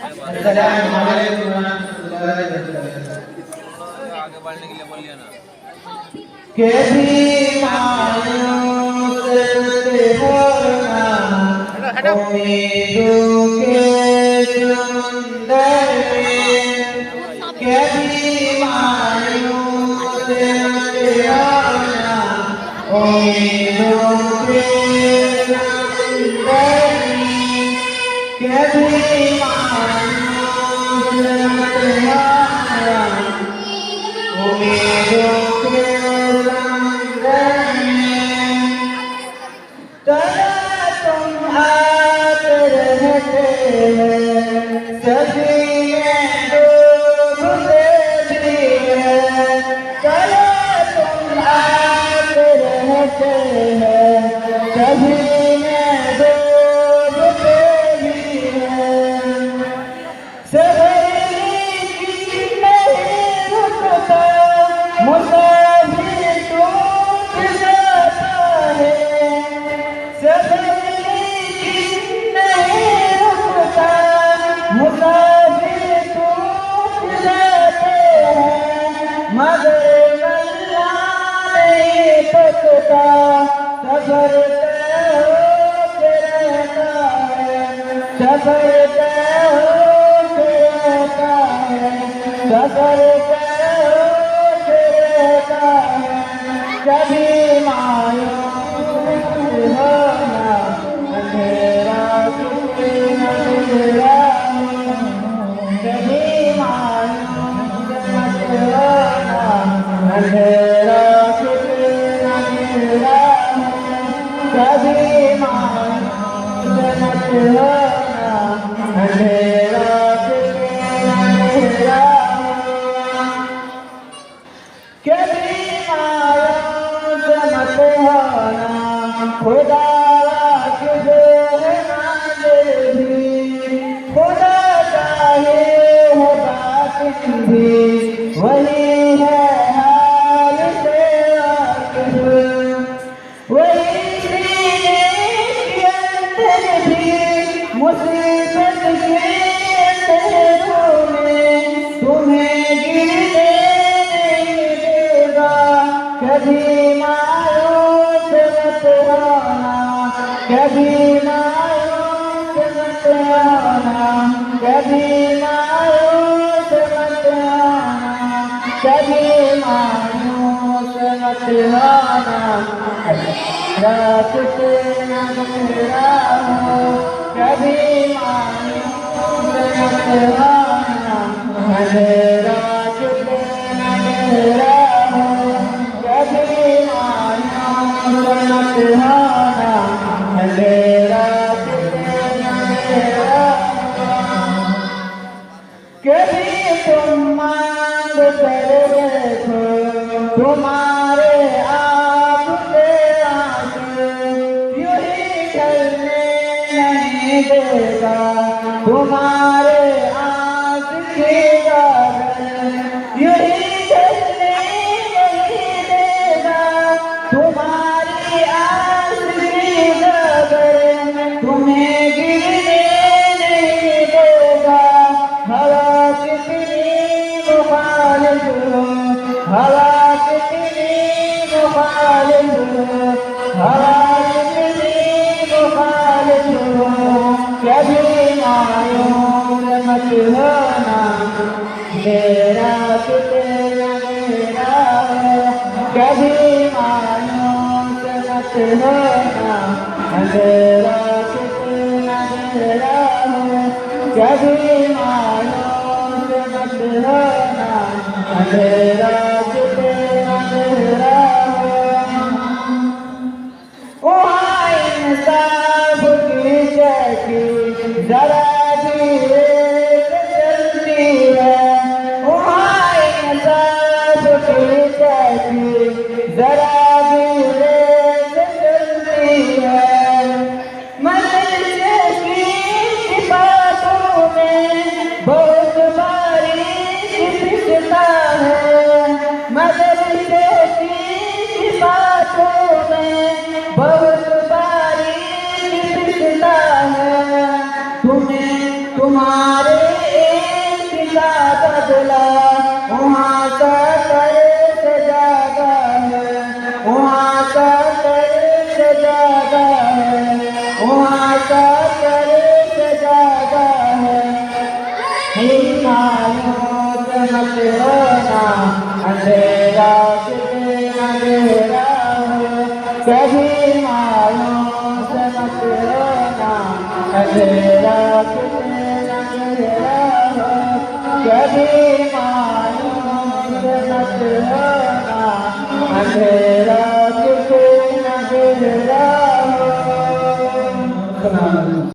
अस्सलामुअलैकुम वरहमतुल्लाहि वबरकातुहू। आगे बढ़ने के लिए बोलिए ना। कैसी मायूस होना उम्मीदों के समंदर में, कैसी मायूस होना उम्मीदों के समंदर में, कैसी मायूस होना उम्मीदों के तुम आते रहते हैं सदियों डूबते भी हैं, तुम आते रहते हैं सदियों डूबते भी हैं। मुसाफिर टूट जाता है, नहीं रुकता, मुसाफिर टूट जाते हैं, मगर मल्ला नहीं थकता, सफर तय होते रहता है, सफर तय होते रहता है, सफर कभी मायूस होना अंधेरा कितने अंधेरा, कभी मायूस होना अंधेरा कितने अंधेरा, कभी मायूस होना अंधेरा कितने अंधेरा, कभी खुदा तुझे मांगे भी, खुदा चाहे है बात भी, वही है हाल से वाकिफ, वही सीने के अंदर भी मुसीबत के अंधेरों में तुम्हें गिरने नहीं देगा, कभी कभी मायूस मत होना, कभी मायूस मत होना, कभी मायूस मत होना, रात से अंधेरा हो, कभी मायूस मत होना, अंधेरा से अंधेरा हो, कभी मायूस मत होना, अंधेरा कभी तुम मांग कर देखो तुम्हारे आप से आंसू, यूं ही ढलने नहीं देगा तुम्हारे आंख की गागल, यूं ही ढलने नहीं देगा तुम्हारी आंख की गागल, तुम्हें गिरने नहीं देगा, हवा कितनी मुखालिफ हो, हवा कितनी मुखालिफ हो, हवा कितनी मुखालिफ हो, कभी मायूस मत होना, मेरा तेरा मेरा हो, कभी मायूस मत होना, मेरा तेरा मेरा हो, कभी मायूस मत होना, अंधेरा कितने अंधेरा हो, वहाँ इंसाफ की चौकी जरा धीरे से चलती है, वहाँ इंसाफ की चौकी जरा धीरे से चलती है, मंजिल की बातों में बहुत बारीक दिखता है, ज्यादा है, वहाँ का कर्ज ज्यादा है। मायूं से मत होना, अंधेरा कितने अंधेरा है। कभी मायूं से मत होना, अंधेरा कितने अंधेरा है। कभी मायूं से मत होना, अंधेरा कितने अंधेरा है।